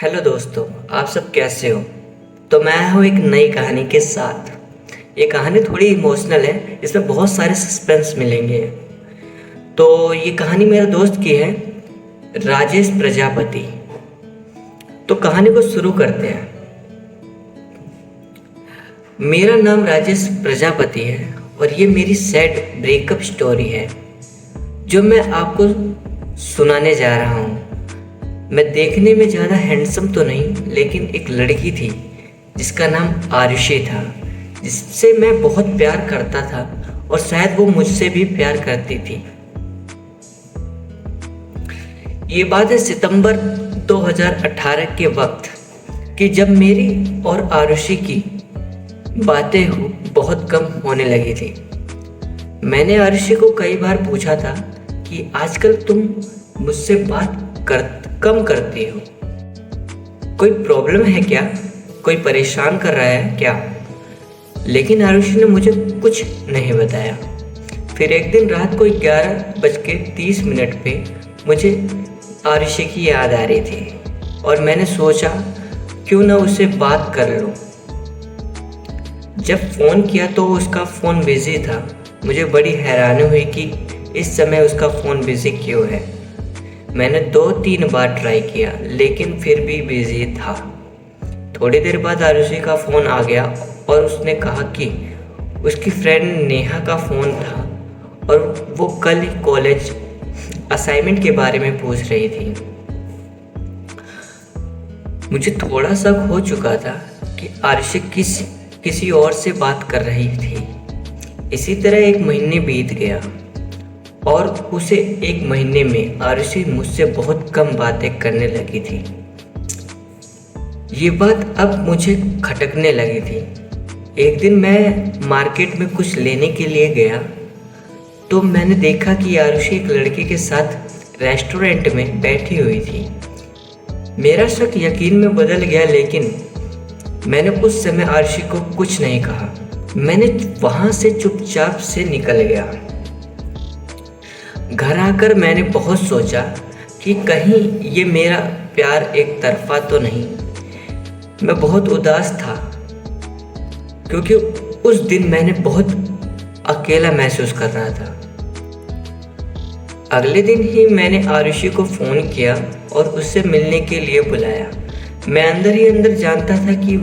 Hello दोस्तों, आप सब कैसे हो। तो मैं हूँ एक नई कहानी के साथ। ये कहानी थोड़ी इमोशनल है, इसमें बहुत सारे सस्पेंस मिलेंगे। तो ये कहानी मेरे दोस्त की है, राजेश प्रजापति। तो कहानी को शुरू करते हैं। मेरा नाम राजेश प्रजापति है और ये मेरी सैड ब्रेकअप स्टोरी है जो मैं आपको सुनाने जा रहा हूँ। मैं देखने में ज़्यादा हैंडसम तो नहीं, लेकिन एक लड़की थी जिसका नाम आरुषि था, जिससे मैं बहुत प्यार करता था और शायद वो मुझसे भी प्यार करती थी। ये बात है सितंबर 2018 के वक्त कि जब मेरी और आरुषि की बातें बहुत कम होने लगी थी। मैंने आरुषि को कई बार पूछा था कि आजकल तुम मुझसे बात कम करती हो, कोई प्रॉब्लम है क्या, कोई परेशान कर रहा है क्या। लेकिन आरुषि ने मुझे कुछ नहीं बताया। फिर एक दिन रात को 11:30 पे मुझे आरुषि की याद आ रही थी और मैंने सोचा क्यों ना उससे बात कर लूं। जब फ़ोन किया तो उसका फ़ोन बिजी था। मुझे बड़ी हैरानी हुई कि इस समय उसका फ़ोन बिजी क्यों है। मैंने 2-3 बार ट्राई किया लेकिन फिर भी बिजी था। थोड़ी देर बाद आरुषि का फ़ोन आ गया और उसने कहा कि उसकी फ्रेंड नेहा का फ़ोन था और वो कल कॉलेज असाइनमेंट के बारे में पूछ रही थी। मुझे थोड़ा शक हो चुका था कि आरुषि किसी और से बात कर रही थी। इसी तरह 1 महीने बीत गया और उसे 1 महीने में आरुषि मुझसे बहुत कम बातें करने लगी थी। ये बात अब मुझे खटकने लगी थी। एक दिन मैं मार्केट में कुछ लेने के लिए गया तो मैंने देखा कि आरुषि एक लड़के के साथ रेस्टोरेंट में बैठी हुई थी। मेरा शक यकीन में बदल गया, लेकिन मैंने उस समय आरुषि को कुछ नहीं कहा। मैंने वहाँ से चुपचाप से निकल गया। घर आकर मैंने बहुत सोचा कि कहीं ये मेरा प्यार एक तरफा तो नहीं। मैं बहुत उदास था क्योंकि उस दिन मैंने बहुत अकेला महसूस कर रहा था। अगले दिन ही मैंने आरुषि को फ़ोन किया और उससे मिलने के लिए बुलाया। मैं अंदर ही अंदर जानता था कि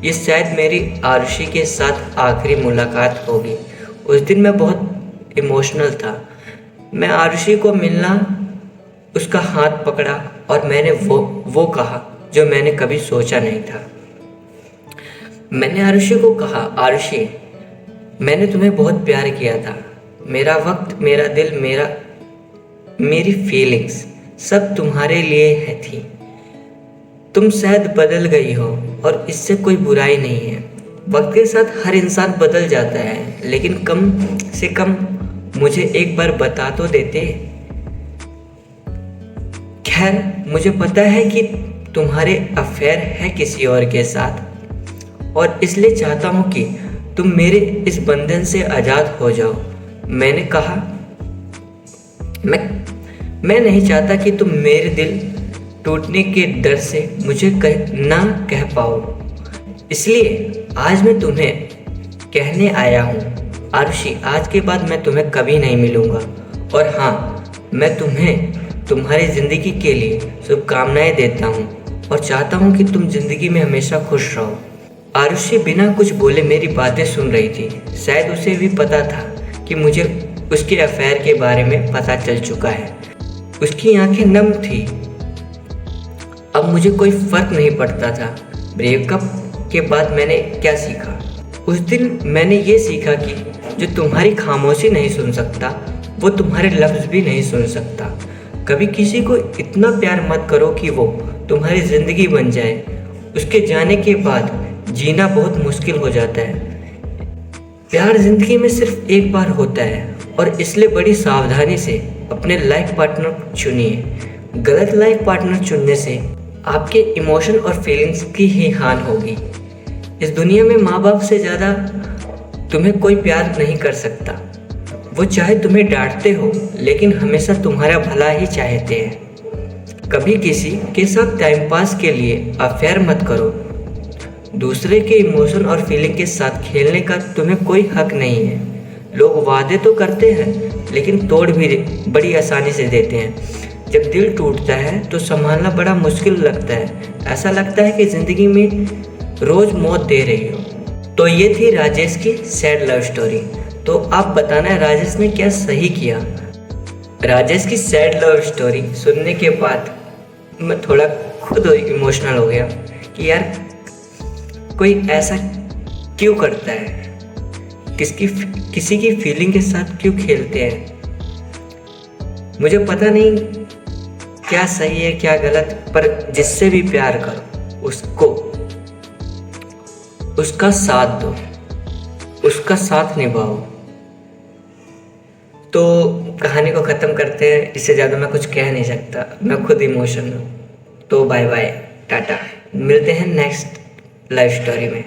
ये शायद मेरी आरुषि के साथ आखिरी मुलाकात होगी। उस दिन मैं बहुत इमोशनल था। मैं आरुषि को मिलना, उसका हाथ पकड़ा और मैंने वो कहा जो मैंने कभी सोचा नहीं था। मैंने आरुषि को कहा, आरुषि, मैंने तुम्हें बहुत प्यार किया था। मेरा वक्त, मेरा दिल, मेरी फीलिंग्स सब तुम्हारे लिए है थी। तुम शायद बदल गई हो और इससे कोई बुराई नहीं है। वक्त के साथ हर इंसान बदल जाता है, लेकिन कम से कम मुझे एक बार बता तो देते। खैर, मुझे पता है कि तुम्हारे अफेयर है किसी और के साथ और इसलिए चाहता हूँ कि तुम मेरे इस बंधन से आज़ाद हो जाओ। मैंने कहा, मैं नहीं चाहता कि तुम मेरे दिल टूटने के डर से मुझे ना कह पाओ। इसलिए आज मैं तुम्हें कहने आया हूँ, आरुषि, आज के बाद मैं तुम्हें कभी नहीं मिलूंगा। और हाँ, मैं तुम्हें तुम्हारी ज़िंदगी के लिए शुभकामनाएं देता हूँ और चाहता हूँ कि तुम ज़िंदगी में हमेशा खुश रहो। आरुषि बिना कुछ बोले मेरी बातें सुन रही थी। शायद उसे भी पता था कि मुझे उसके अफेयर के बारे में पता चल चुका है। उसकी आंखें नम थी। अब मुझे कोई फर्क नहीं पड़ता था। ब्रेकअप के बाद मैंने क्या सीखा? उस दिन मैंने ये सीखा कि जो तुम्हारी खामोशी नहीं सुन सकता, वो तुम्हारे लफ्ज़ भी नहीं सुन सकता। कभी किसी को इतना प्यार मत करो कि वो तुम्हारी ज़िंदगी बन जाए। उसके जाने के बाद जीना बहुत मुश्किल हो जाता है। प्यार ज़िंदगी में सिर्फ एक बार होता है और इसलिए बड़ी सावधानी से अपने लाइफ पार्टनर चुनिए। गलत लाइफ पार्टनर चुनने से आपके इमोशन और फीलिंग्स की ही हानि होगी। इस दुनिया में माँ बाप से ज़्यादा तुम्हें कोई प्यार नहीं कर सकता। वो चाहे तुम्हें डांटते हो, लेकिन हमेशा तुम्हारा भला ही चाहते हैं। कभी किसी के साथ टाइम पास के लिए अफेयर मत करो। दूसरे के इमोशन और फीलिंग के साथ खेलने का तुम्हें कोई हक नहीं है। लोग वादे तो करते हैं लेकिन तोड़ भी बड़ी आसानी से देते हैं। जब दिल टूटता है तो संभालना बड़ा मुश्किल लगता है। ऐसा लगता है कि ज़िंदगी में रोज़ मौत दे रही हो। तो ये थी राजेश की सैड लव स्टोरी। तो आप बताना है राजेश ने क्या सही किया। राजेश की सैड लव स्टोरी सुनने के बाद मैं थोड़ा खुद इमोशनल हो गया कि यार कोई ऐसा क्यों करता है, किसी की फीलिंग के साथ क्यों खेलते हैं। मुझे पता नहीं क्या सही है क्या गलत, पर जिससे भी प्यार करो उसका साथ दो, उसका साथ निभाओ। तो कहानी को ख़त्म करते हैं। इससे ज़्यादा मैं कुछ कह नहीं सकता, मैं खुद इमोशनल हूँ। तो बाय बाय, टाटा, मिलते हैं नेक्स्ट लाइव स्टोरी में।